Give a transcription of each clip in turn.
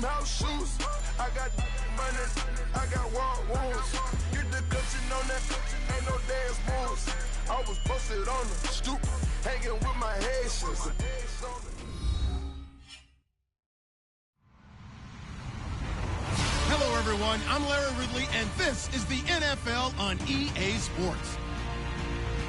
them house shoes. I got money, I got wild wounds. Get the cushion on that, ain't no dance moves. I was posted on the stoop, hanging with my Haitians. Hello, everyone. I'm Larry Ridley, and this is the NFL on EA Sports.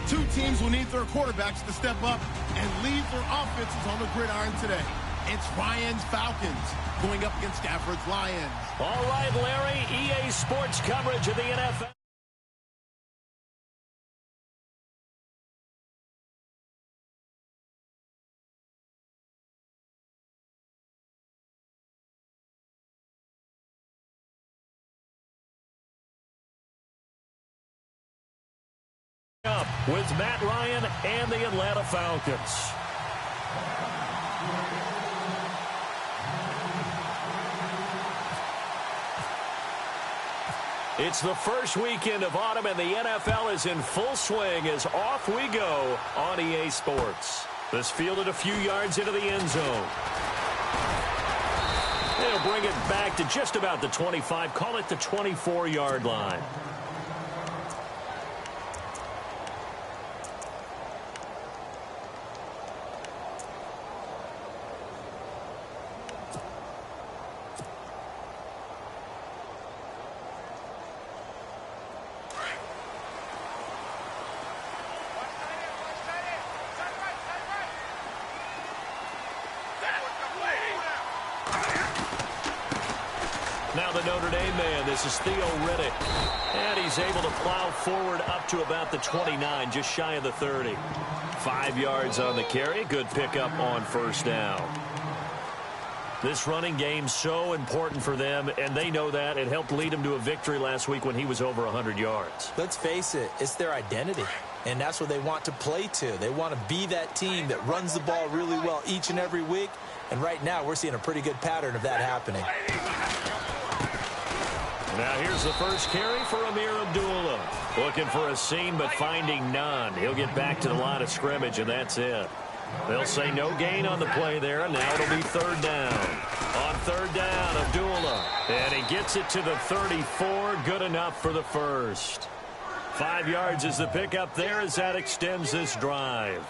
Two teams will need their quarterbacks to step up and lead their offenses on the gridiron today. It's Ryan's Falcons going up against Stafford's Lions. All right, Larry, EA Sports coverage of the NFL. With Matt Ryan and the Atlanta Falcons. It's the first weekend of autumn, and the NFL is in full swing as off we go on EA Sports. This fielded a few yards into the end zone. They'll bring it back to just about the 25, call it the 24-yard line. Now the Notre Dame man, this is Theo Riddick. And he's able to plow forward up to about the 29, just shy of the 30. 5 yards on the carry. Good pickup on first down. This running game's so important for them, and they know that. It helped lead them to a victory last week when he was over 100 yards. Let's face it, it's their identity, and that's what they want to play to. They want to be that team that runs the ball really well each and every week, and right now we're seeing a pretty good pattern of that happening. Now here's the first carry for Amir Abdullah. Looking for a seam, but finding none. He'll get back to the line of scrimmage, and that's it. They'll say no gain on the play there, and now it'll be third down. On third down, Abdullah. And he gets it to the 34. Good enough for the first. 5 yards is the pickup there as that extends this drive.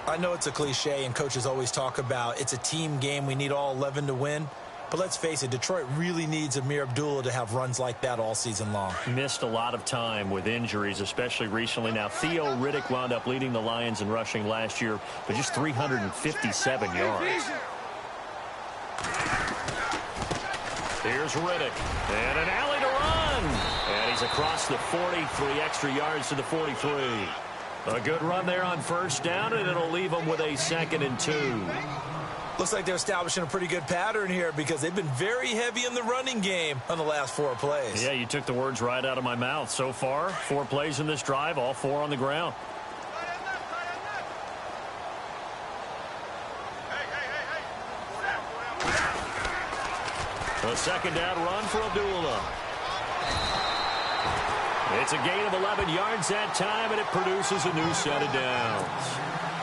I know it's a cliche, and coaches always talk about it's a team game. We need all 11 to win. But let's face it, Detroit really needs Amir Abdullah to have runs like that all season long. Missed a lot of time with injuries, especially recently. Now, Theo Riddick wound up leading the Lions in rushing last year with just 357 yards. Here's Riddick. And an alley to run. And he's across the 40, 3 extra yards to the 43. A good run there on first down, and it'll leave them with a 2nd and 2. Looks like they're establishing a pretty good pattern here because they've been very heavy in the running game on the last 4 plays. Yeah, you took the words right out of my mouth. So far, 4 plays in this drive, all 4 on the ground. A 2nd down run for Abdullah. It's a gain of 11 yards that time, and it produces a new set of downs.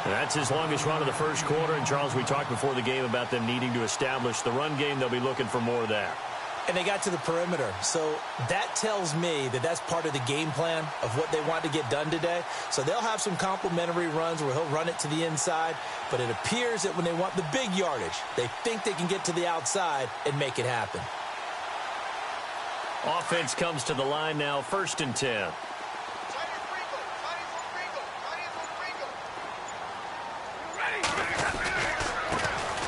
That's his longest run of the first quarter. And, Charles, we talked before the game about them needing to establish the run game. They'll be looking for more of that. And they got to the perimeter. So that tells me that that's part of the game plan of what they want to get done today. So they'll have some complimentary runs where he'll run it to the inside. But it appears that when they want the big yardage, they think they can get to the outside and make it happen. Offense comes to the line now, 1st and 10.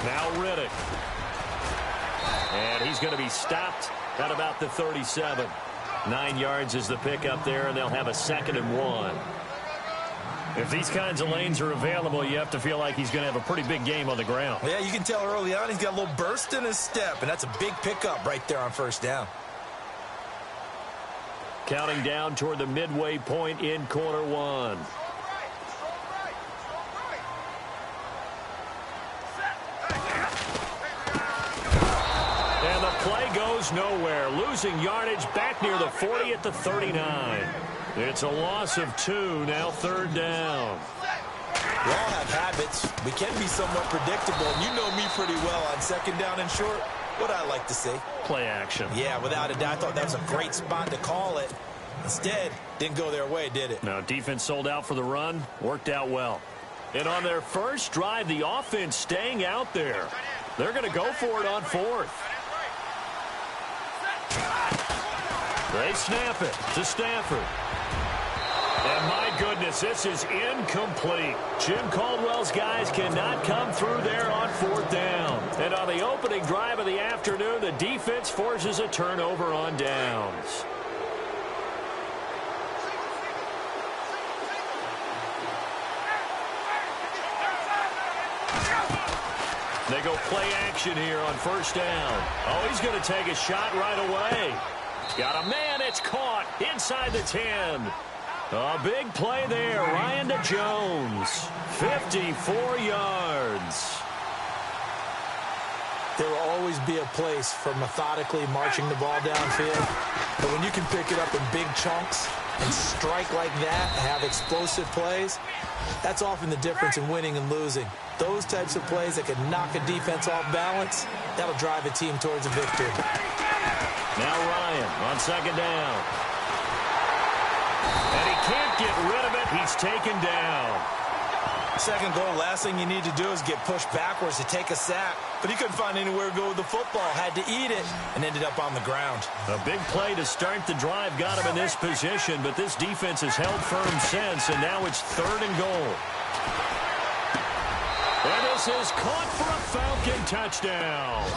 Now Riddick. And he's going to be stopped at about the 37. 9 yards is the pickup there, and they'll have a 2nd and 1. If these kinds of lanes are available, you have to feel like he's going to have a pretty big game on the ground. Yeah, you can tell early on he's got a little burst in his step, and that's a big pickup right there on first down. Counting down toward the midway point in quarter 1. And the play goes nowhere. Losing yardage back near the 40 at the 39. It's a loss of 2, now 3rd down. We all have habits. We can be somewhat predictable, and you know me pretty well on 2nd down and short. What I like to see. Play action. Yeah, without a doubt. I thought that was a great spot to call it. Instead, didn't go their way, did it? No, defense sold out for the run. Worked out well. And on their first drive, the offense staying out there. They're going to go for it on fourth. They snap it to Stafford. And my goodness, this is incomplete. Jim Caldwell's guys cannot come through there on fourth down. And on the opening drive of the afternoon, the defense forces a turnover on downs. They go play action here on first down. Oh, he's going to take a shot right away. Got a man. It's caught inside the 10. A big play there. Ryan to Jones. 54 yards. There will always be a place for methodically marching the ball downfield. But when you can pick it up in big chunks and strike like that, have explosive plays, that's often the difference in winning and losing. Those types of plays that can knock a defense off balance, that'll drive a team towards a victory. Now Ryan on second down. And he can't get rid of it. He's taken down. Second goal, last thing you need to do is get pushed backwards to take a sack. But he couldn't find anywhere to go with the football. Had to eat it and ended up on the ground. A big play to start the drive got him in this position, but this defense has held firm since, and now it's third and goal. And this is caught for a Falcon touchdown.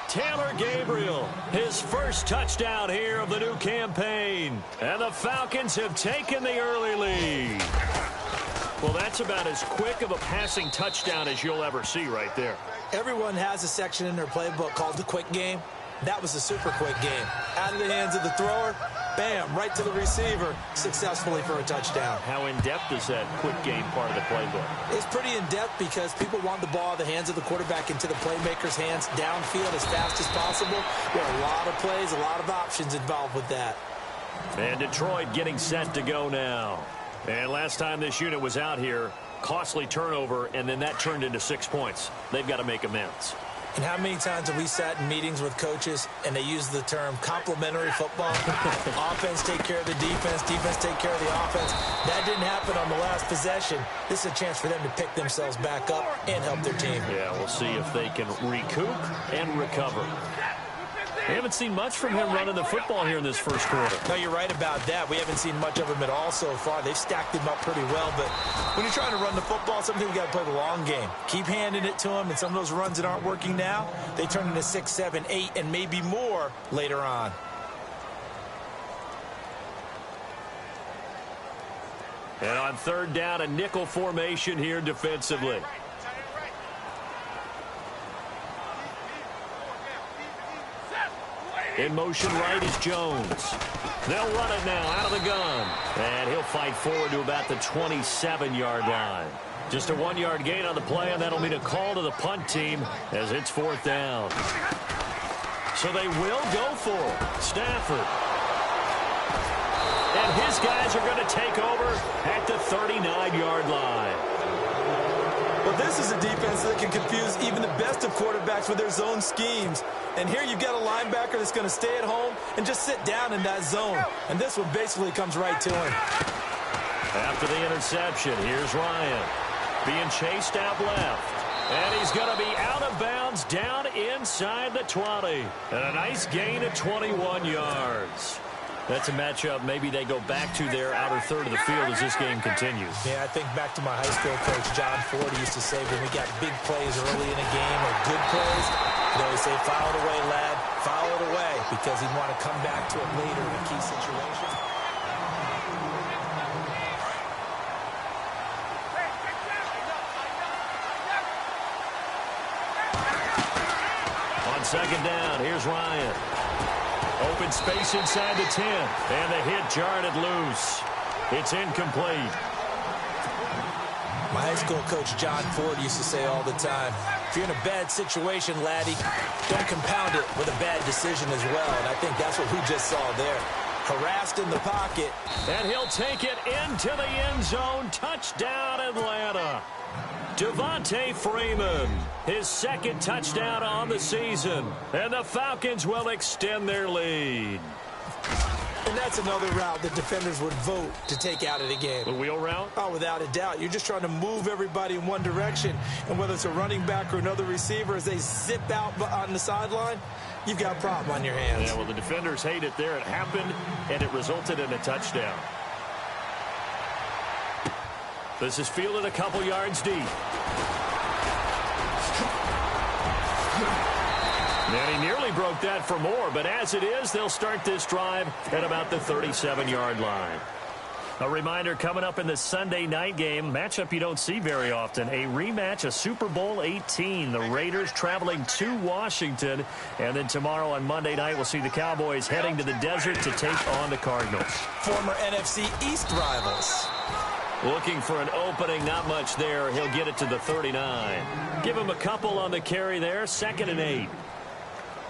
Taylor Gabriel, his first touchdown here of the new campaign. And the Falcons have taken the early lead. Well, that's about as quick of a passing touchdown as you'll ever see right there. Everyone has a section in their playbook called the quick game. That was a super quick game. Out of the hands of the thrower, bam, right to the receiver, successfully for a touchdown. How in-depth is that quick game part of the playbook? It's pretty in-depth because people want the ball out of the hands of the quarterback into the playmaker's hands downfield as fast as possible. There are a lot of plays, a lot of options involved with that. And Detroit getting set to go now. And last time this unit was out here, costly turnover, and then that turned into 6 points. They've got to make amends. And how many times have we sat in meetings with coaches and they use the term complementary football? Offense take care of the defense, defense take care of the offense. That didn't happen on the last possession. This is a chance for them to pick themselves back up and help their team. Yeah, we'll see if they can recoup and recover. We haven't seen much from him running the football here in this first quarter. No, you're right about that. We haven't seen much of him at all so far. They've stacked him up pretty well, but when you're trying to run the football, sometimes you got to play the long game. Keep handing it to him, and some of those runs that aren't working now, they turn into 6, 7, 8, and maybe more later on. And on third down, a nickel formation here defensively. In motion right is Jones. They'll run it now out of the gun. And he'll fight forward to about the 27-yard line. Just a 1-yard gain on the play, and that'll mean a call to the punt team as it's fourth down. So they will go for it. Stafford. And his guys are going to take over at the 39-yard line. Well, this is a defense that can confuse even the best of quarterbacks with their zone schemes. And here you've got a linebacker that's going to stay at home and just sit down in that zone. And this one basically comes right to him. After the interception, here's Ryan being chased out left. And he's going to be out of bounds down inside the 20. And a nice gain of 21 yards. That's a matchup maybe they go back to their outer third of the field as this game continues. Yeah, I think back to my high school coach, John Ford, used to say when we got big plays early in a game or good plays, he'd always say, foul it away, lad, foul it away, because he'd want to come back to it later in a key situation. On second down, here's Ryan. Open space inside the 10. And the hit jarred it loose. It's incomplete. My high school coach, John Ford, used to say all the time, if you're in a bad situation, laddie, don't compound it with a bad decision as well. And I think that's what we just saw there. harassed in the pocket. And he'll take it into the end zone. Touchdown, Atlanta. Devontae Freeman, his second touchdown on the season. And the Falcons will extend their lead. And that's another route that defenders would vote to take out of the game. The wheel route? Oh, without a doubt. You're just trying to move everybody in one direction. And whether it's a running back or another receiver, as they zip out on the sideline, you've got a problem on your hands. Yeah, well, the defenders hate it there. It happened, and it resulted in a touchdown. This is fielded a couple yards deep. And he nearly broke that for more, but as it is, they'll start this drive at about the 37-yard line. A reminder, coming up in the Sunday night game, matchup you don't see very often, a rematch of Super Bowl 18. The Raiders traveling to Washington, and then tomorrow on Monday night, we'll see the Cowboys heading to the desert to take on the Cardinals. Former NFC East rivals. Looking for an opening, not much there. He'll get it to the 39. Give him a couple on the carry there, 2nd and 8.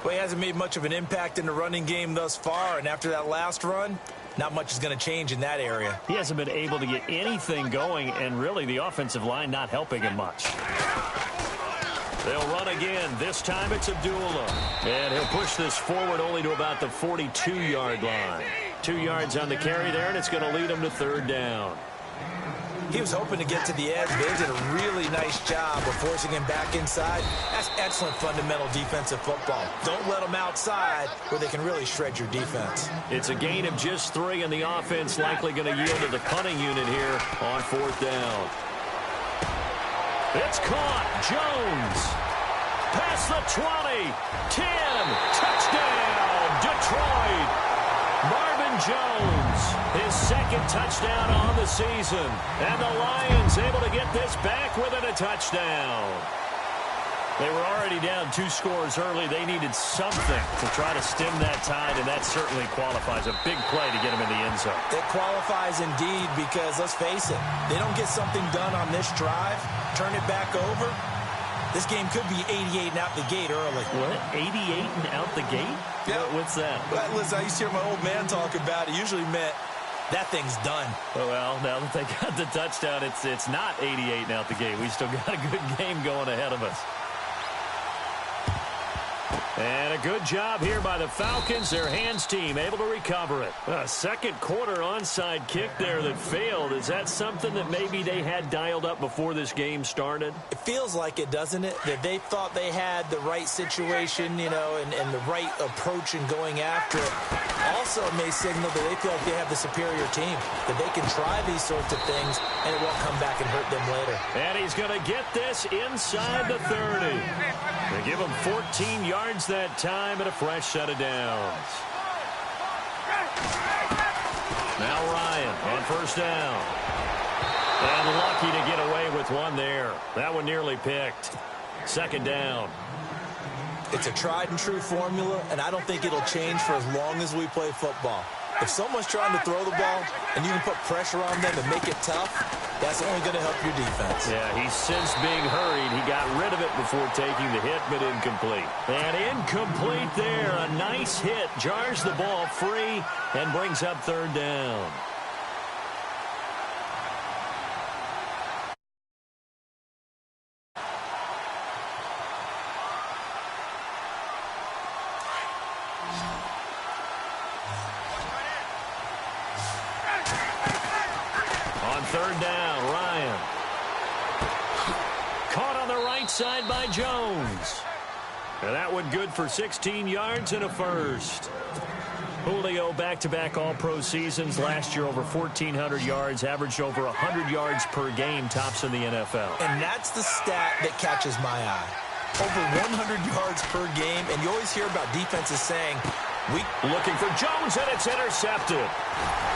Well, he hasn't made much of an impact in the running game thus far, and after that last run, not much is going to change in that area. He hasn't been able to get anything going, and really the offensive line not helping him much. They'll run again. This time it's Abdullah. And he'll push this forward only to about the 42-yard line. 2 yards on the carry there, and it's going to lead him to 3rd down. He was hoping to get to the edge, but they did a really nice job of forcing him back inside. That's excellent fundamental defensive football. Don't let them outside where they can really shred your defense. It's a gain of just 3, and the offense likely going to yield to the punting unit here on 4th down. It's caught. Jones. Past the 20. 10. Touchdown. Detroit. Marvin Jones, his 2nd touchdown on the season. And the Lions able to get this back within a touchdown. They were already down 2 scores early. They needed something to try to stem that tide, and that certainly qualifies. A big play to get him in the end zone. It qualifies indeed because, let's face it, they don't get something done on this drive, turn it back over, this game could be 88 and out the gate early. What? 88 and out the gate? Yeah. What's that? Well, listen, I used to hear my old man talk about it. Usually meant that thing's done. Well, now that they got the touchdown, it's not 88 and out the gate. We still got a good game going ahead of us. And a good job here by the Falcons. Their hands team able to recover it. A second quarter onside kick there that failed. Is that something that maybe they had dialed up before this game started? It feels like it, doesn't it? That they thought they had the right situation, you know, and the right approach in going after it. Also, it may signal that they feel like they have the superior team, that they can try these sorts of things, and it won't come back and hurt them later. And he's going to get this inside the 30. They give him 14 yards that time and a fresh set of downs. Now Ryan on 1st down. And lucky to get away with one there. That one nearly picked. 2nd down. It's a tried and true formula, and I don't think it'll change for as long as we play football. If someone's trying to throw the ball and you can put pressure on them and make it tough, that's only going to help your defense. Yeah, he's since being hurried. He got rid of it before taking the hit, but incomplete. And incomplete there. A nice hit. Jars the ball free and brings up 3rd down. On 3rd down, Ryan. Caught on the right side by Jones. And that one good for 16 yards and a first. Julio back-to-back All-Pro seasons. Last year over 1,400 yards, averaged over 100 yards per game, tops in the NFL. And that's the stat that catches my eye. Over 100 yards per game, and you always hear about defenses saying, looking for Jones, and it's intercepted.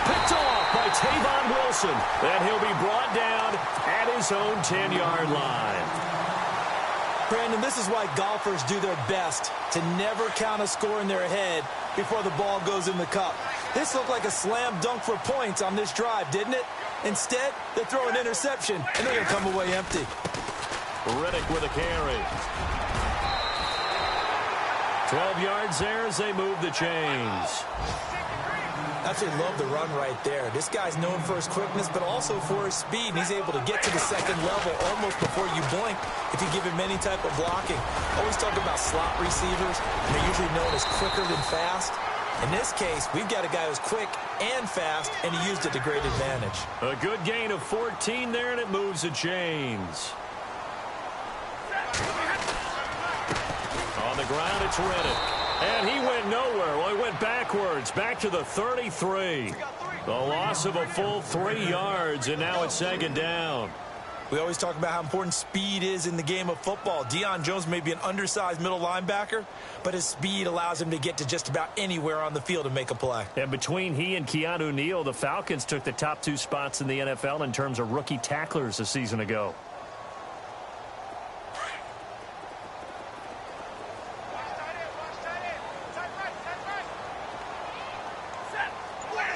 Picked off by Tavon Wilson. And he'll be brought down at his own 10-yard line. Brandon, this is why golfers do their best to never count a score in their head before the ball goes in the cup. This looked like a slam dunk for points on this drive, didn't it? Instead, they throw an interception, and they're going to come away empty. Riddick with a carry. 12 yards there as they move the chains. Absolutely love the run right there. This guy's known for his quickness, but also for his speed. And he's able to get to the second level almost before you blink if you give him any type of blocking. Always talk about slot receivers, and they're usually known as quicker than fast. In this case, we've got a guy who's quick and fast, and he used it to great advantage. A good gain of 14 there, and it moves the chains. On the ground, it's Reddick. And he went nowhere. Well, he went backwards, back to the 33. The loss of a full 3 yards, and now it's second down. We always talk about how important speed is in the game of football. Deion Jones may be an undersized middle linebacker, but his speed allows him to get to just about anywhere on the field and make a play. And between he and Keanu Neal, the Falcons took the top 2 spots in the NFL in terms of rookie tacklers a season ago.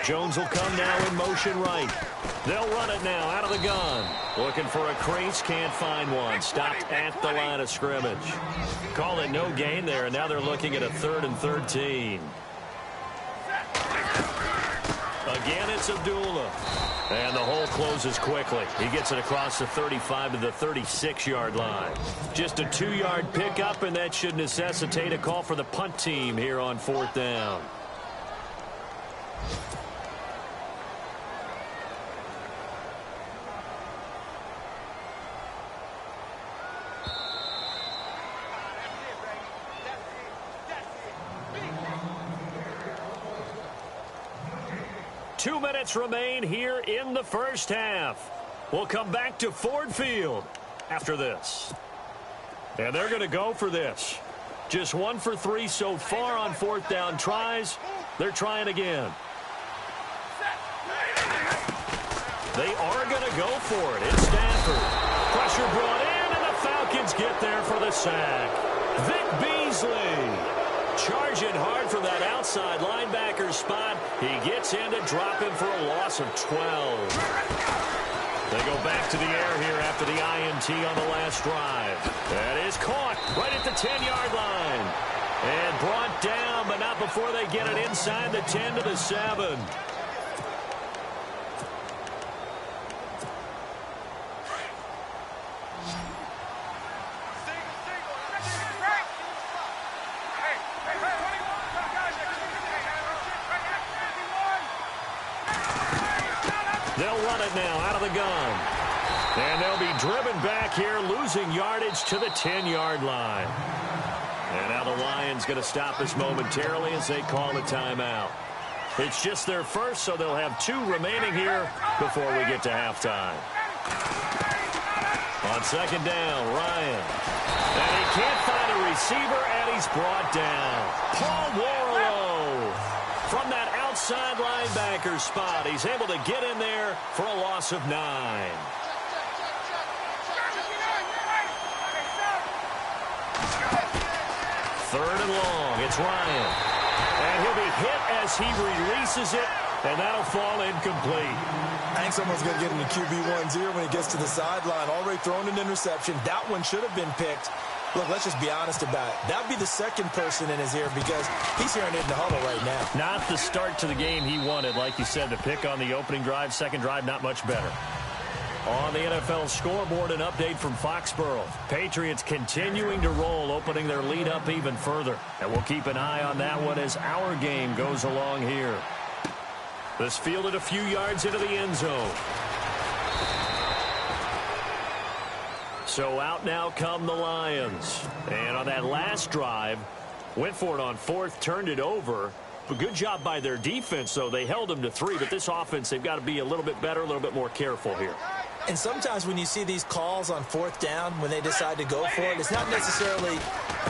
Jones will come now in motion right. They'll run it now out of the gun. Looking for a crease, can't find one. Stopped at the line of scrimmage. Call it no gain there, and now they're looking at a 3rd and 13. Again, it's Abdullah. And the hole closes quickly. He gets it across the 35 to the 36-yard line. Just a 2-yard pickup, and that should necessitate a call for the punt team here on 4th down. Two minutes remain here in the first half. We'll come back to Ford Field after this. And they're going to go for this. Just 1 for 3 so far on 4th down tries. They're trying again. They are going to go for it. It's Stafford. Pressure brought in, and the Falcons get there for the sack. Vic Beasley charging hard from that outside linebacker spot. He gets in to drop him for a loss of 12. They go back to the air here after the INT on the last drive. That is caught right at the 10-yard line. And brought down, but not before they get it inside the 10 to the 7. They'll run it now out of the gun. And they'll be driven back here, losing yardage to the 10-yard line. And now the Lions going to stop us momentarily as they call a timeout. It's just their first, so they'll have 2 remaining here before we get to halftime. On 2nd down, Ryan. And he can't find a receiver, and he's brought down. Paul Warlow from that outside linebacker spot. He's able to get in there for a loss of 9. Third and long. It's Ryan. And he'll be hit as he releases it, and that'll fall incomplete. I think someone's going to get into QB1's ear when he gets to the sideline. Already thrown an interception. That one should have been picked. Look, let's just be honest about it. That would be the second person in his ear because he's hearing it in the huddle right now. Not the start to the game he wanted. Like you said, the pick on the opening drive, second drive, not much better. On the NFL scoreboard, an update from Foxborough. Patriots continuing to roll, opening their lead up even further. And we'll keep an eye on that one as our game goes along here. This fielded a few yards into the end zone. So out now come the Lions. And on that last drive, went for it on 4th, turned it over. But good job by their defense, though. They held them to 3, but this offense, they've got to be a little bit better, a little bit more careful here. And sometimes when you see these calls on 4th down, when they decide to go for it, it's not necessarily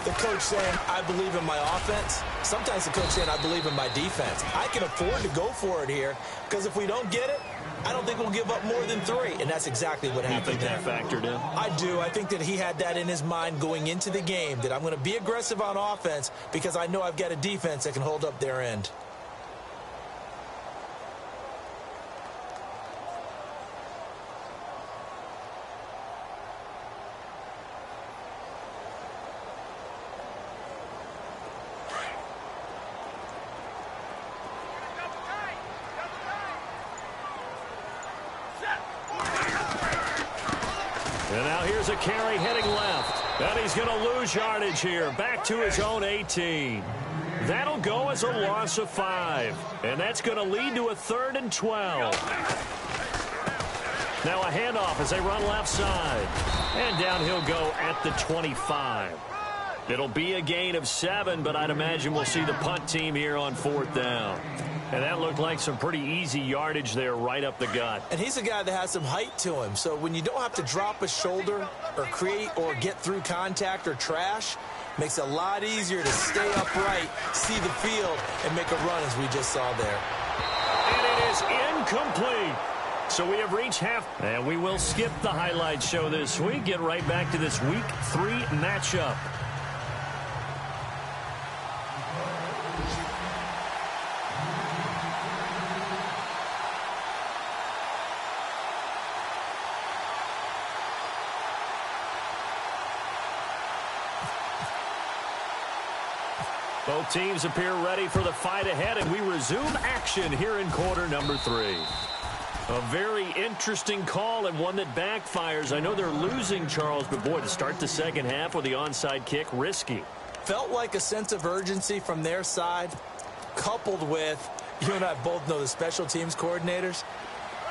the coach saying, I believe in my offense. Sometimes the coach saying, I believe in my defense. I can afford to go for it here because if we don't get it, I don't think we'll give up more than 3. And that's exactly what happened there. You think that factored in? I do. I think that he had that in his mind going into the game, that I'm going to be aggressive on offense because I know I've got a defense that can hold up their end. And now here's a carry heading left. And he's going to lose yardage here. Back to his own 18. That'll go as a loss of 5. And that's going to lead to a 3rd and 12. Now a handoff as they run left side. And down he'll go at the 25. It'll be a gain of 7, but I'd imagine we'll see the punt team here on 4th down. And that looked like some pretty easy yardage there right up the gut. And he's a guy that has some height to him. So when you don't have to drop a shoulder or create or get through contact or trash, makes it a lot easier to stay upright, see the field, and make a run as we just saw there. And it is incomplete. So we have reached half, and we will skip the highlight show this week. Get right back to this Week 3 matchup. Both teams appear ready for the fight ahead, and we resume action here in quarter number 3. A very interesting call and one that backfires. I know they're losing, Charles, but boy, to start the second half with the onside kick, risky. Felt like a sense of urgency from their side, coupled with, you and I both know the special teams coordinators,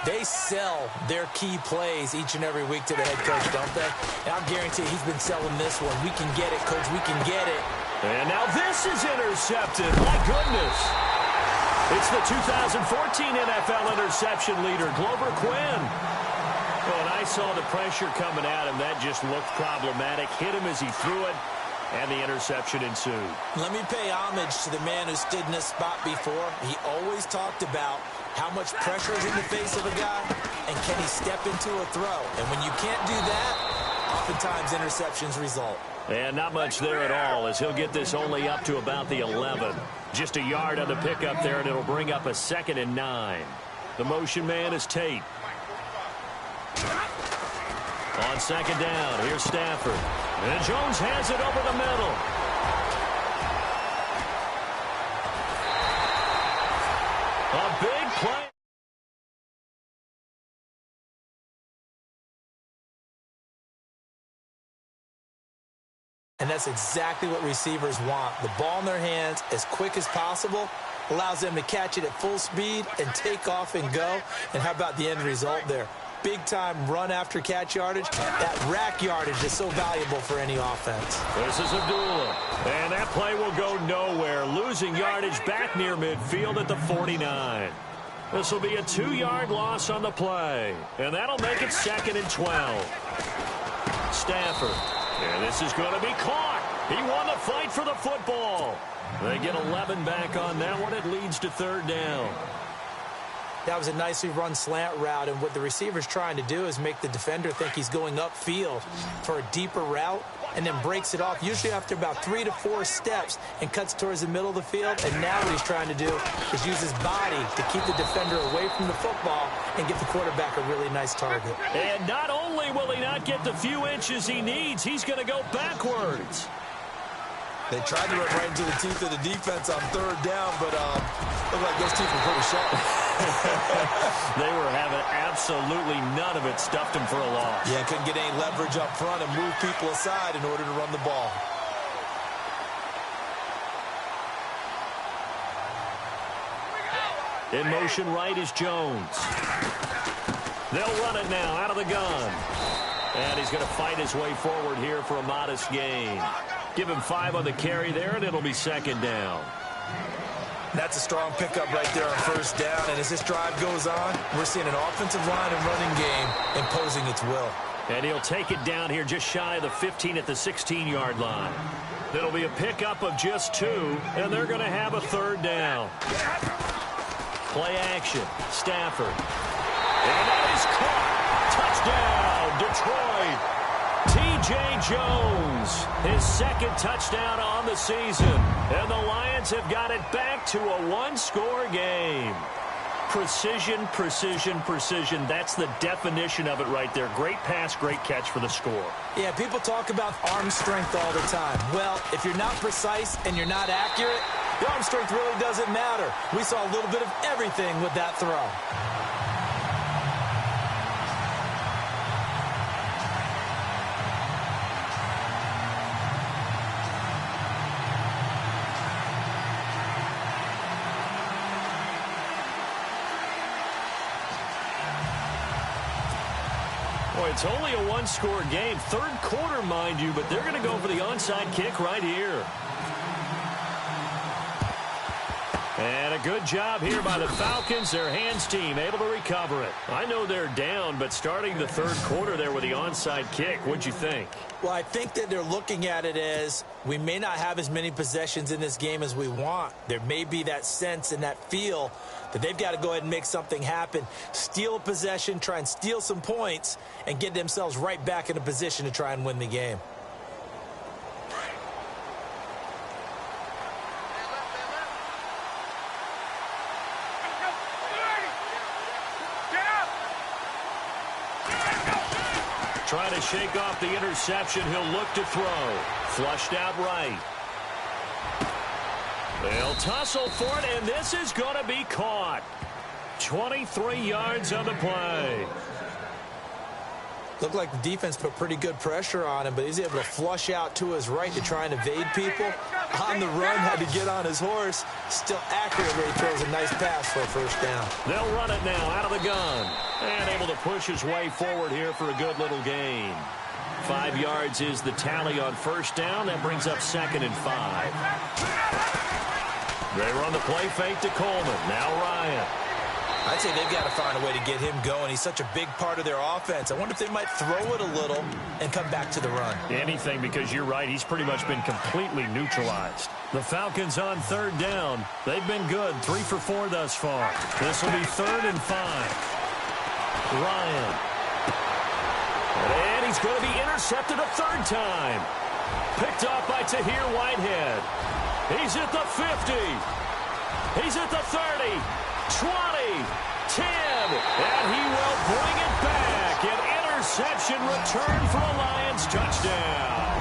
they sell their key plays each and every week to the head coach, don't they? And I'll guarantee he's been selling this one. We can get it, coach, we can get it. And now this is intercepted. My goodness. It's the 2014 NFL interception leader, Glover Quinn. Oh, and I saw the pressure coming at him. That just looked problematic. Hit him as he threw it, and the interception ensued. Let me pay homage to the man who stood in this spot before. He always talked about how much pressure is in the face of a guy, and can he step into a throw. And when you can't do that, oftentimes interceptions result. And not much there at all, as he'll get this only up to about the 11. Just a yard on the pickup there, and it'll bring up a 2nd and 9. The motion man is Tate. On 2nd down, here's Stafford. And Jones has it over the middle. A big play. And that's exactly what receivers want. The ball in their hands as quick as possible allows them to catch it at full speed and take off and go. And how about the end result there? Big-time run after catch yardage. That rack yardage is so valuable for any offense. This is Abdullah. And that play will go nowhere. Losing yardage back near midfield at the 49. This will be a 2-yard loss on the play. And that'll make it 2nd and 12. Stafford. And this is going to be caught. He won the fight for the football. They get 11 back on that one. It leads to 3rd down. That was a nicely run slant route, and what the receiver's trying to do is make the defender think he's going upfield for a deeper route and then breaks it off, usually after about 3 to 4 steps, and cuts towards the middle of the field. And now what he's trying to do is use his body to keep the defender away from the football and get the quarterback a really nice target. And not only will he not get the few inches he needs, he's going to go backwards. They tried to run right into the teeth of the defense on 3rd down, but looked like those teeth were pretty sharp. They were having absolutely none of it. Stuffed him for a loss. Yeah, couldn't get any leverage up front and move people aside in order to run the ball. In motion right is Jones. They'll run it now out of the gun. And he's going to fight his way forward here for a modest gain. Give him 5 on the carry there, and it'll be 2nd down. That's a strong pickup right there on 1st down. And as this drive goes on, we're seeing an offensive line and running game imposing its will. And he'll take it down here just shy of the 15 at the 16-yard line. It'll be a pickup of just 2, and they're going to have a 3rd down. Play action. Stafford. And that is caught. Touchdown, Detroit. T.J. Jones, his 2nd touchdown on the season. And the Lions have got it back to a 1-score game. Precision, precision, precision. That's the definition of it right there. Great pass, great catch for the score. Yeah, people talk about arm strength all the time. Well, if you're not precise and you're not accurate, the arm strength really doesn't matter. We saw a little bit of everything with that throw. Boy, it's only a one-score game. Third quarter, mind you, but they're going to go for the onside kick right here. And a good job here by the Falcons, their hands team, able to recover it. I know they're down, but starting the third quarter there with the onside kick, what'd you think? Well, I think that they're looking at it as we may not have as many possessions in this game as we want. There may be that sense and that feel that they've got to go ahead and make something happen, steal a possession, try and steal some points, and get themselves right back in a position to try and win the game. Trying to shake off the interception. He'll look to throw. Flushed out right. They'll tussle for it, and this is going to be caught. 23 yards on the play. Looked like the defense put pretty good pressure on him, but he's able to flush out to his right to try and evade people. On the run, had to get on his horse. Still accurately throws a nice pass for a first down. They'll run it now out of the gun. And able to push his way forward here for a good little gain. 5 yards is the tally on first down. That brings up 2nd and 5. They run the play fake to Coleman. Now Ryan. I'd say they've got to find a way to get him going. He's such a big part of their offense. I wonder if they might throw it a little and come back to the run. Anything, because you're right. He's pretty much been completely neutralized. The Falcons on third down. They've been good. 3 for 4 thus far. This will be 3rd and 5. Ryan. And he's going to be intercepted a third time. Picked off by Tahir Whitehead. He's at the 50. He's at the 30. 20, 10, and he will bring it back. An interception return for a Lions touchdown.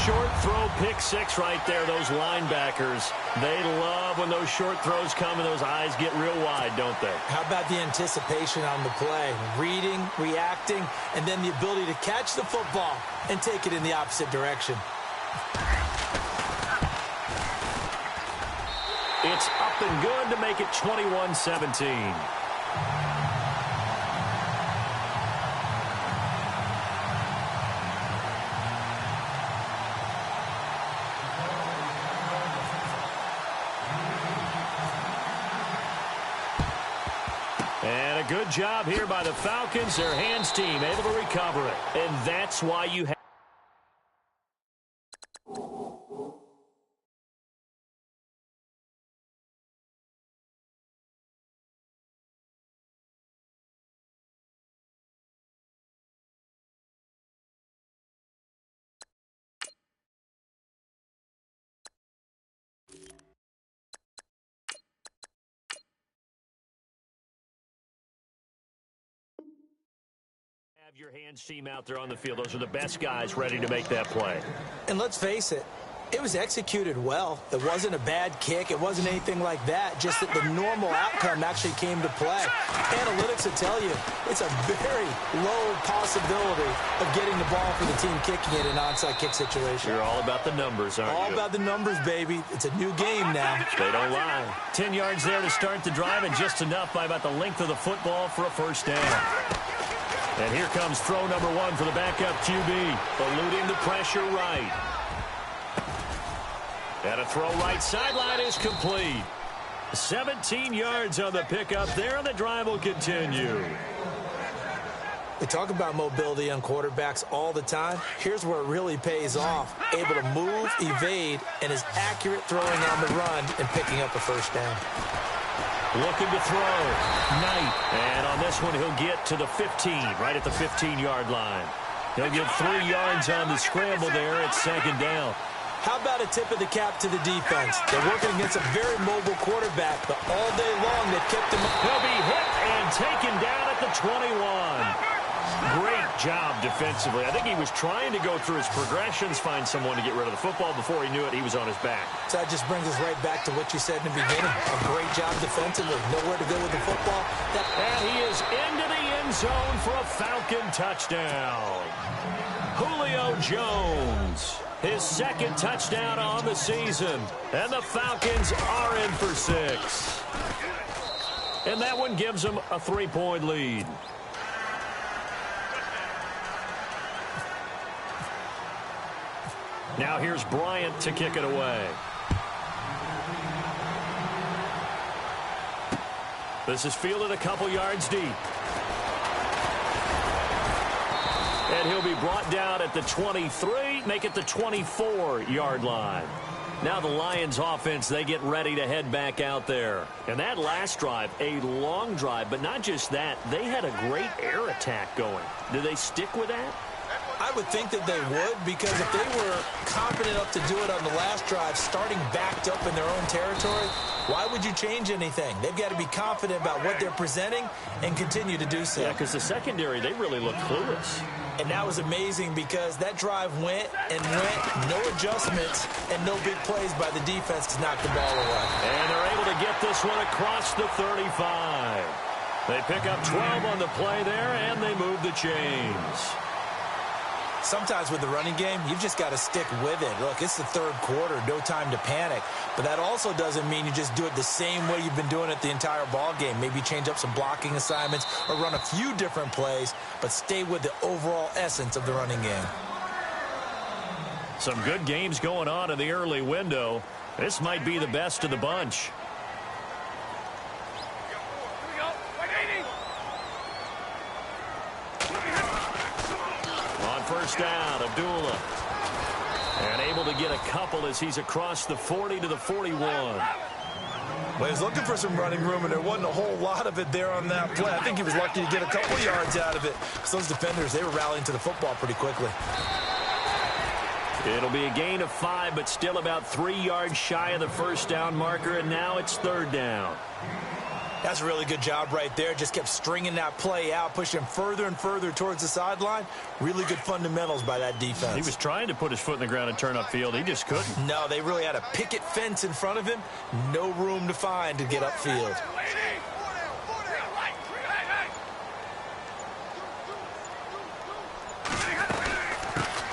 Short throw, pick 6 right there. Those linebackers, they love when those short throws come and those eyes get real wide, don't they? How about the anticipation on the play? Reading, reacting, and then the ability to catch the football and take it in the opposite direction. It's up and good to make it 21-17. And a good job here by the Falcons, their hands team, able to recover it. And that's why you have... your hands team out there on the field. Those are the best guys ready to make that play. And let's face it, it was executed well. It wasn't a bad kick. It wasn't anything like that. Just that the normal outcome actually came to play. Analytics will tell you it's a very low possibility of getting the ball for the team kicking it in an onside kick situation. You're all about the numbers, aren't you? All about the numbers, baby. It's a new game now. They don't lie. 10 yards there to start the drive, and just enough by about the length of the football for a first down. And here comes throw number 1 for the backup QB. Eluding the pressure right. And a throw right sideline is complete. 17 yards on the pickup there, and the drive will continue. We talk about mobility on quarterbacks all the time. Here's where it really pays off. Able to move, evade, and is accurate throwing on the run and picking up a first down. Looking to throw. Knight. And on this one, he'll get to the 15, right at the 15-yard line. He'll get 3 yards on the scramble there at 2nd down. How about a tip of the cap to the defense? They're working against a very mobile quarterback, but all day long they've kept him up. He'll be hit and taken down at the 21. Great job defensively. I think he was trying to go through his progressions, find someone to get rid of the football. Before he knew it, he was on his back. So that just brings us right back to what you said in the beginning. A great job defensively. Nowhere to go with the football. And he is into the end zone for a Falcon touchdown. Julio Jones, his 2nd touchdown on the season. And the Falcons are in for 6. And that one gives them a 3-point lead. Now here's Bryant to kick it away. This is fielded a couple yards deep. And he'll be brought down at the 23, make it the 24-yard line. Now the Lions offense, they get ready to head back out there. And that last drive, a long drive, but not just that, they had a great air attack going. Do they stick with that? I would think that they would, because if they were confident enough to do it on the last drive, starting backed up in their own territory, why would you change anything? They've got to be confident about what they're presenting and continue to do so. Yeah, because the secondary, they really look clueless. And that was amazing because that drive went and went, no adjustments, and no big plays by the defense to knock the ball away. And they're able to get this one across the 35. They pick up 12 on the play there, and they move the chains. Sometimes with the running game, you've just got to stick with it. Look, it's the third quarter, no time to panic. But that also doesn't mean you just do it the same way you've been doing it the entire ball game. Maybe change up some blocking assignments or run a few different plays, but stay with the overall essence of the running game. Some good games going on in the early window. This might be the best of the bunch. First down, Abdullah. And able to get a couple as he's across the 40 to the 41. Well, he was looking for some running room, and there wasn't a whole lot of it there on that play. I think he was lucky to get a couple yards out of it. So those defenders, they were rallying to the football pretty quickly. It'll be a gain of 5, but still about 3 yards shy of the first down marker, and now it's third down. That's a really good job right there. Just kept stringing that play out, pushing him further and further towards the sideline. Really good fundamentals by that defense. He was trying to put his foot in the ground and turn upfield. He just couldn't. No, they really had a picket fence in front of him. No room to find to get upfield.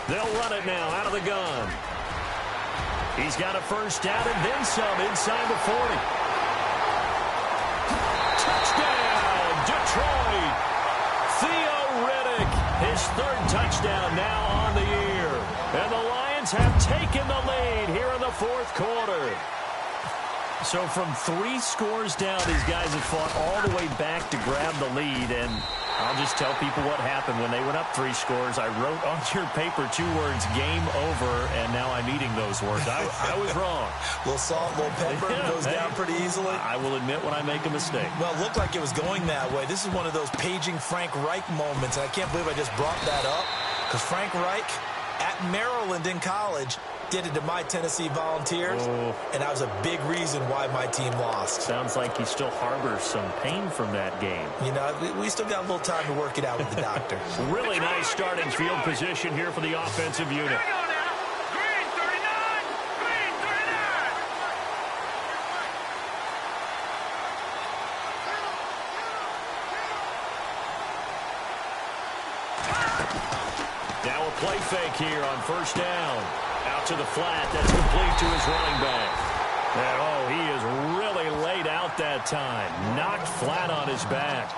They'll run it now out of the gun. He's got a first down and then some inside the 40. Touchdown, Detroit. Theo Riddick, his third touchdown now on the year. And the Lions have taken the lead here in the fourth quarter. So from 3 scores down, these guys have fought all the way back to grab the lead. And I'll just tell people what happened when they went up 3 scores. I wrote on your paper 2 words, game over, and now I'm eating those words. I was wrong. A little salt, a little pepper, goes down pretty easily. I will admit when I make a mistake. Well, it looked like it was going that way. This is one of those paging Frank Reich moments, and I can't believe I just brought that up, because Frank Reich at Maryland in college did it to my Tennessee Volunteers, and that was a big reason why my team lost. Sounds like he still harbors some pain from that game. You know, we still got a little time to work it out with the doctor. Really nice starting field position here for the offensive unit. Now a play fake here on first down. Out to the flat. That's complete to his running back. And, he is really laid out that time. Knocked flat on his back.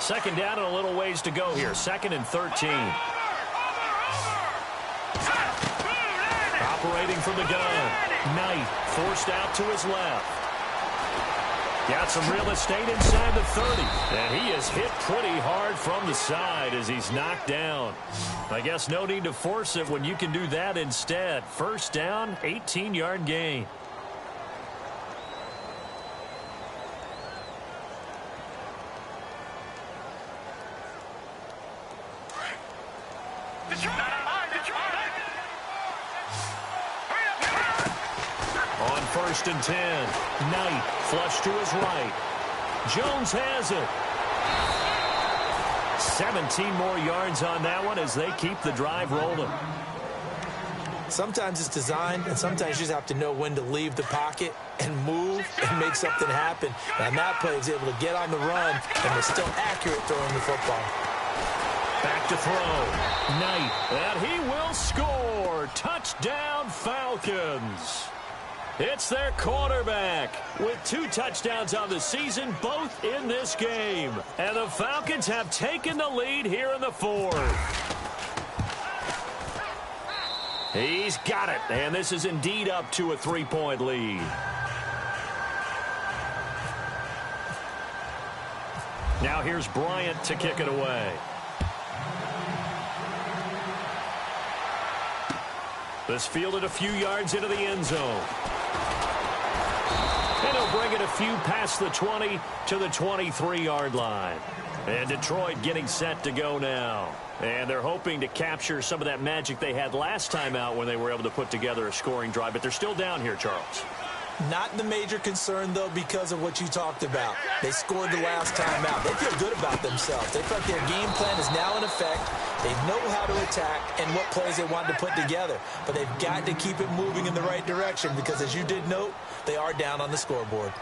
Second down and a little ways to go here. 2nd and 13. Operating from the gun. Knight forced out to his left. Got some real estate inside the 30. And he is hit pretty hard from the side as he's knocked down. I guess no need to force it when you can do that instead. First down, 18-yard gain. On 1st and 10, Knight flush to his right. Jones has it. 17 more yards on that one as they keep the drive rolling. Sometimes it's designed, and sometimes you just have to know when to leave the pocket and move and make something happen. And that play is able to get on the run, and they're still accurate throwing the football. Back to throw. Knight, and he will score. Touchdown, Falcons. It's their quarterback with 2 touchdowns on the season, both in this game. And the Falcons have taken the lead here in the 4th. He's got it, and this is indeed up to a 3-point lead. Now here's Bryant to kick it away. This fielded a few yards into the end zone. And he'll bring it a few past the 20 to the 23-yard line. And Detroit getting set to go now. And they're hoping to capture some of that magic they had last time out when they were able to put together a scoring drive. But they're still down here, Charles. Not the major concern, though, because of what you talked about. They scored the last time out. They feel good about themselves. They feel like their game plan is now in effect. They know how to attack and what plays they want to put together. But they've got to keep it moving in the right direction because, as you did note, they are down on the scoreboard.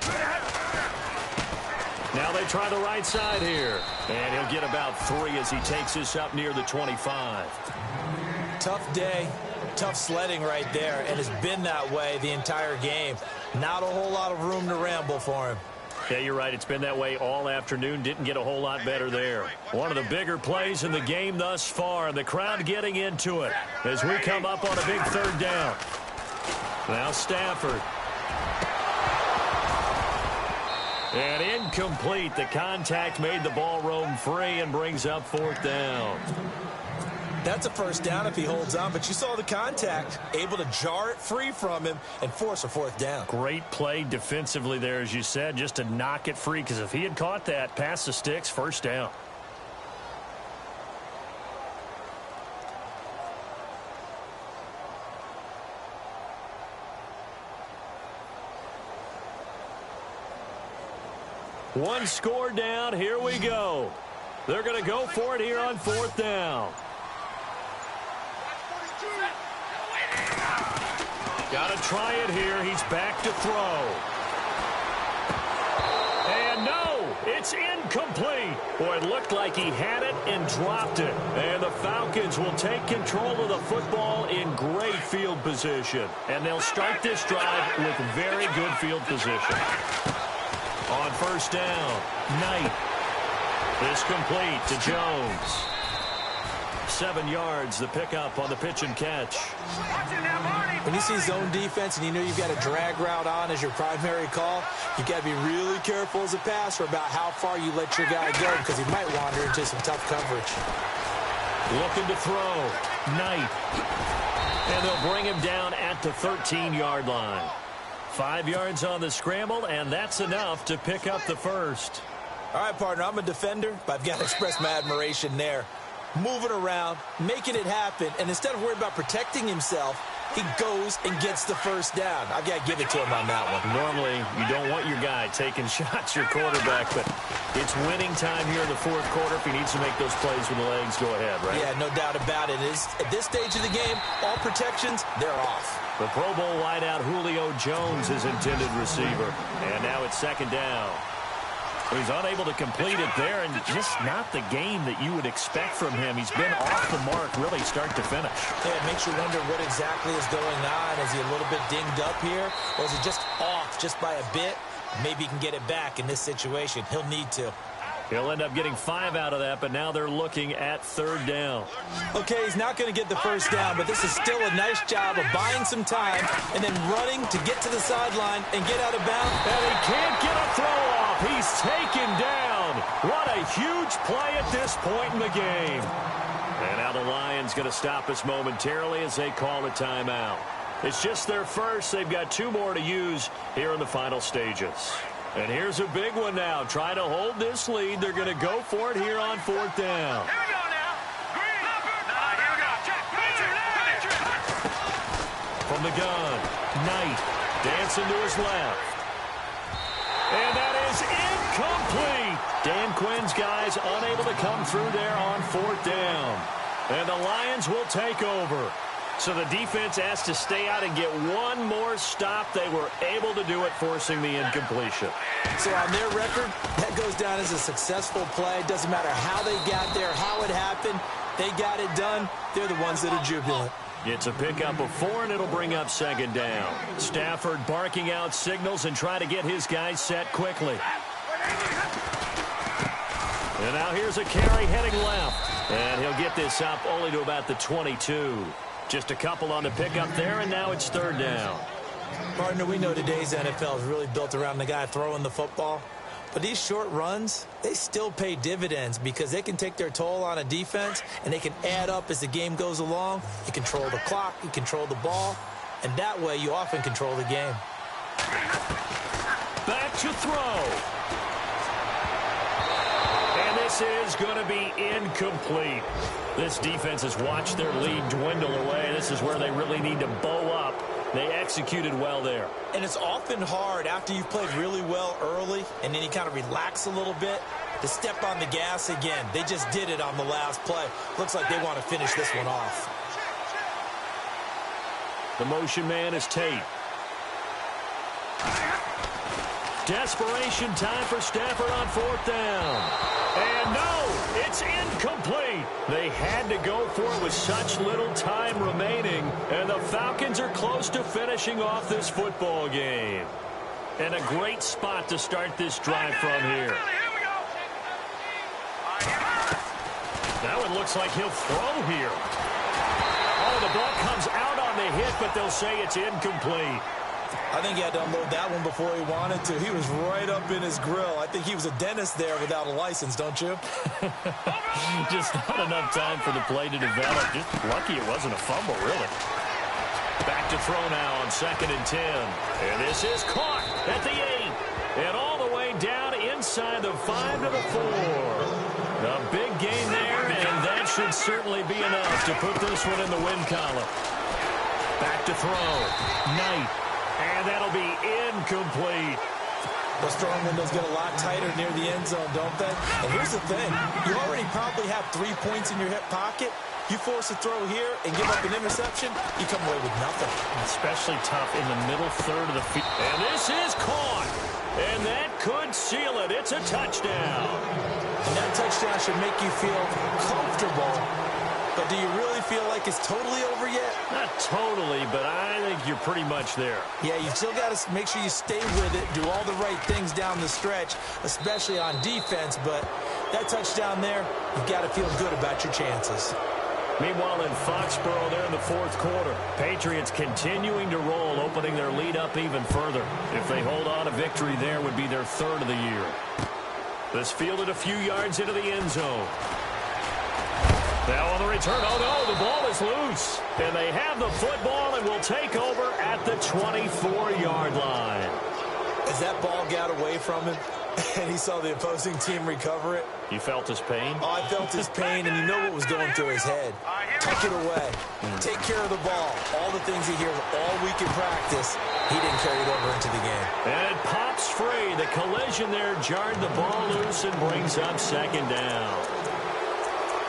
Now they try the right side here. And he'll get about 3 as he takes this up near the 25. Tough day. Tough sledding right there, and it's been that way the entire game. Not a whole lot of room to ramble for him. Yeah, you're right. It's been that way all afternoon. Didn't get a whole lot better there. One of the bigger plays in the game thus far, and the crowd getting into it as we come up on a big 3rd down. Now Stafford. And incomplete. The contact made the ball roam free and brings up 4th down. That's a 1st down if he holds on, but you saw the contact, able to jar it free from him and force a 4th down. Great play defensively there, as you said, just to knock it free, because if he had caught that, past the sticks, 1st down. One score down, here we go. They're going to go for it here on 4th down. Got to try it here. He's back to throw. And no, it's incomplete. Boy, it looked like he had it and dropped it. And the Falcons will take control of the football in great field position. And they'll start this drive with very good field position. On 1st down, Knight. This complete to Jones. 7 yards, the pickup on the pitch and catch. When you see zone defense and you know you've got a drag route on as your primary call, you've got to be really careful as a passer about how far you let your guy go because he might wander into some tough coverage. Looking to throw. Knight. And they'll bring him down at the 13-yard line. 5 yards on the scramble, and that's enough to pick up the 1st. All right, partner, I'm a defender, but I've got to express my admiration there. Moving around, making it happen, and instead of worrying about protecting himself, he goes and gets the 1st down. I've got to give it to him on that one. Normally, you don't want your guy taking shots, your quarterback, but it's winning time here in the 4th quarter. If he needs to make those plays with the legs, go ahead, right? Yeah, no doubt about it. At this stage of the game, all protections, they're off. The Pro Bowl wideout Julio Jones is intended receiver. And now it's 2nd down. He's unable to complete it there, and just not the game that you would expect from him. He's been off the mark really start to finish. Yeah, it makes you wonder what exactly is going on. Is he a little bit dinged up here, or is he just off just by a bit? Maybe he can get it back in this situation. He'll need to. He'll end up getting 5 out of that, but now they're looking at 3rd down. Okay, he's not going to get the 1st down, but this is still a nice job of buying some time and then running to get to the sideline and get out of bounds. And he can't get a throw off. He's taken down. What a huge play at this point in the game. And now the Lions going to stop us momentarily as they call a timeout. It's just their first. They've got 2 more to use here in the final stages. And here's a big one now. Trying to hold this lead. They're going to go for it here on 4th down. Here we go now. Here we go. Check. From the gun, Knight dancing to his left. And that is incomplete. Dan Quinn's guys unable to come through there on 4th down. And the Lions will take over. So the defense has to stay out and get one more stop. They were able to do it, forcing the incompletion. So on their record, that goes down as a successful play. Doesn't matter how they got there, how it happened. They got it done. They're the ones that are jubilant. It's a pickup of 4, and it'll bring up 2nd down. Stafford barking out signals and trying to get his guys set quickly. And now here's a carry heading left. And he'll get this up only to about the 22. Just a couple on the pickup there, and now it's third down. Partner, we know today's NFL is really built around the guy throwing the football. But these short runs, they still pay dividends because they can take their toll on a defense, and they can add up as the game goes along. You control the clock, you control the ball, and that way you often control the game. Back to throw. And this is going to be incomplete. This defense has watched their lead dwindle away. This is where they really need to bow up. They executed well there. And it's often hard after you've played really well early and then you kind of relax a little bit to step on the gas again. They just did it on the last play. Looks like they want to finish this one off. The motion man is Tate. Desperation time for Stafford on fourth down. And no, it's incomplete. They had to go for it with such little time remaining, and the Falcons are close to finishing off this football game. And a great spot to start this drive from here. Now it looks like he'll throw here. Oh, the ball comes out on the hit, but they'll say it's incomplete. I think he had to unload that one before he wanted to. He was right up in his grill. I think he was a dentist there without a license, don't you? Just not enough time for the play to develop. Just lucky it wasn't a fumble, really. Back to throw now on 2nd and 10. And this is caught at the 8. And all the way down inside the 5 to the 4. A big gain there, and that should certainly be enough to put this one in the win column. Back to throw. Knight. And that'll be incomplete. Those throwing windows get a lot tighter near the end zone, don't they? And here's the thing. You already probably have 3 points in your hip pocket. You force a throw here and give up an interception, you come away with nothing. Especially tough in the middle third of the field. And this is caught. And that could seal it. It's a touchdown. And that touchdown should make you feel comfortable. But do you really feel like it's totally over yet? Not totally, but I think you're pretty much there. Yeah, you still got to make sure you stay with it, do all the right things down the stretch, especially on defense. But that touchdown there, you've got to feel good about your chances. Meanwhile, in Foxborough, there in the fourth quarter, Patriots continuing to roll, opening their lead up even further. If they hold on, a victory there would be their third of the year. This fielded a few yards into the end zone. Now on the return, oh no, the ball is loose. And they have the football and will take over at the 24-yard line. As that ball got away from him and he saw the opposing team recover it. You felt his pain? Oh, I felt his pain, and you know what was going through his head. Tuck it away. Take care of the ball. All the things he hears all week in practice, he didn't carry it over into the game. And it pops free. The collision there jarred the ball loose and brings up second down.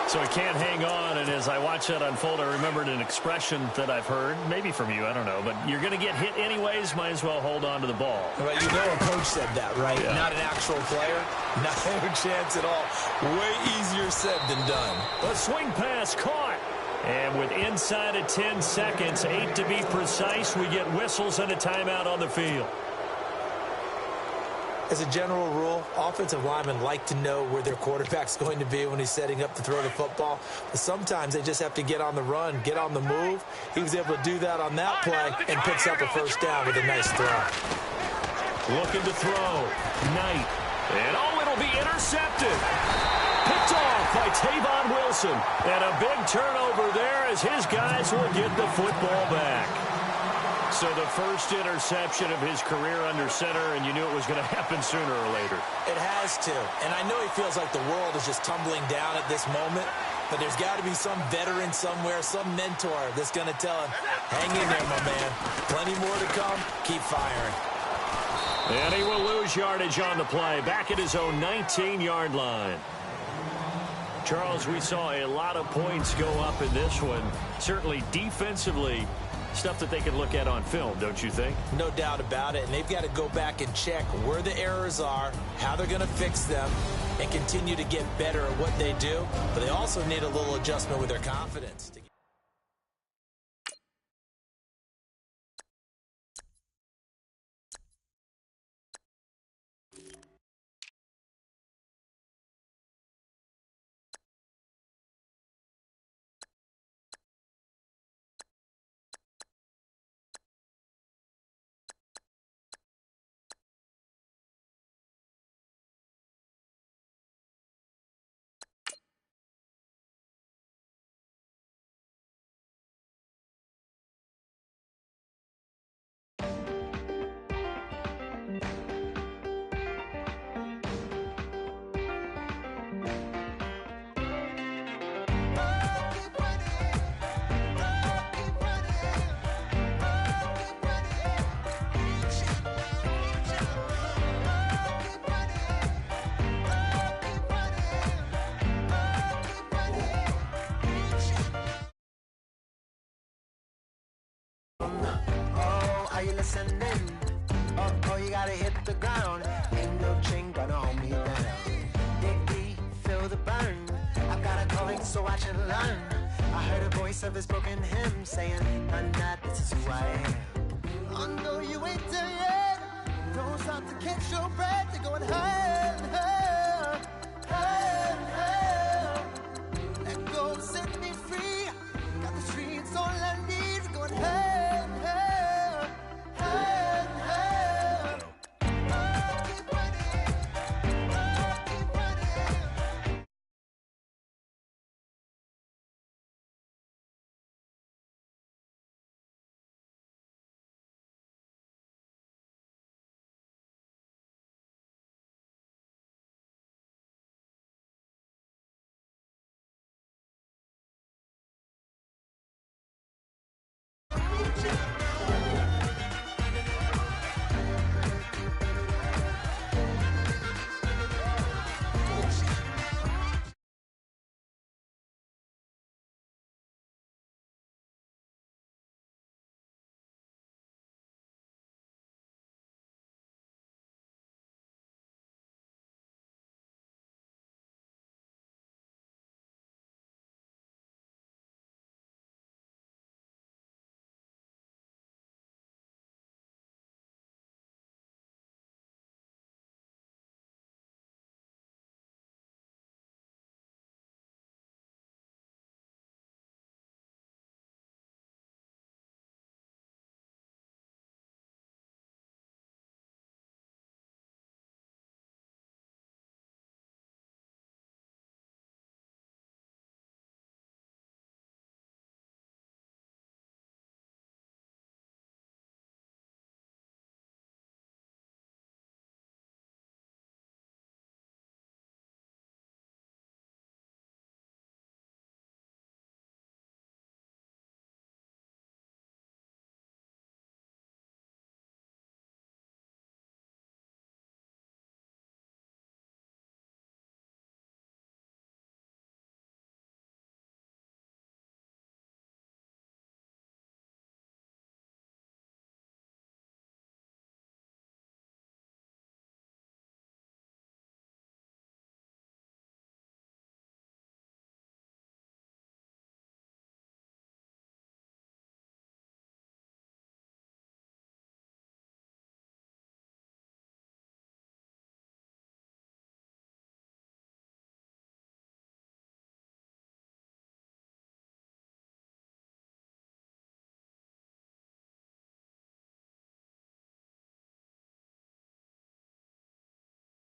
So he can't hang on, and as I watch that unfold, I remembered an expression that I've heard, maybe from you, I don't know, but you're going to get hit anyways, might as well hold on to the ball. Well, you know a coach said that, right? Yeah. Not an actual player. No chance at all. Way easier said than done. The swing pass caught. And with inside of 10 seconds, 8 to be precise, we get whistles and a timeout on the field. As a general rule, offensive linemen like to know where their quarterback's going to be when he's setting up to throw the football. But sometimes they just have to get on the run, get on the move. He was able to do that on that play and picks up a first down with a nice throw. Looking to throw. Knight. And oh, it'll be intercepted. Picked off by Tavon Wilson. And a big turnover there as his guys will get the football back. So the first interception of his career under center, and you knew it was going to happen sooner or later. It has to. And I know he feels like the world is just tumbling down at this moment, but there's got to be some veteran somewhere, some mentor that's going to tell him, hang in there, my man. Plenty more to come. Keep firing. And he will lose yardage on the play, back at his own 19-yard line. Charles, we saw a lot of points go up in this one. Certainly defensively, stuff that they can look at on film, don't you think? No doubt about it. And they've got to go back and check where the errors are, how they're going to fix them, and continue to get better at what they do. But they also need a little adjustment with their confidence. Oh, are you listening? Oh, you gotta hit the ground. Ain't no chain gonna hold me down. Dig deep, feel the burn. I've got a calling, so watch and learn. I heard a voice of his broken hymn saying, none that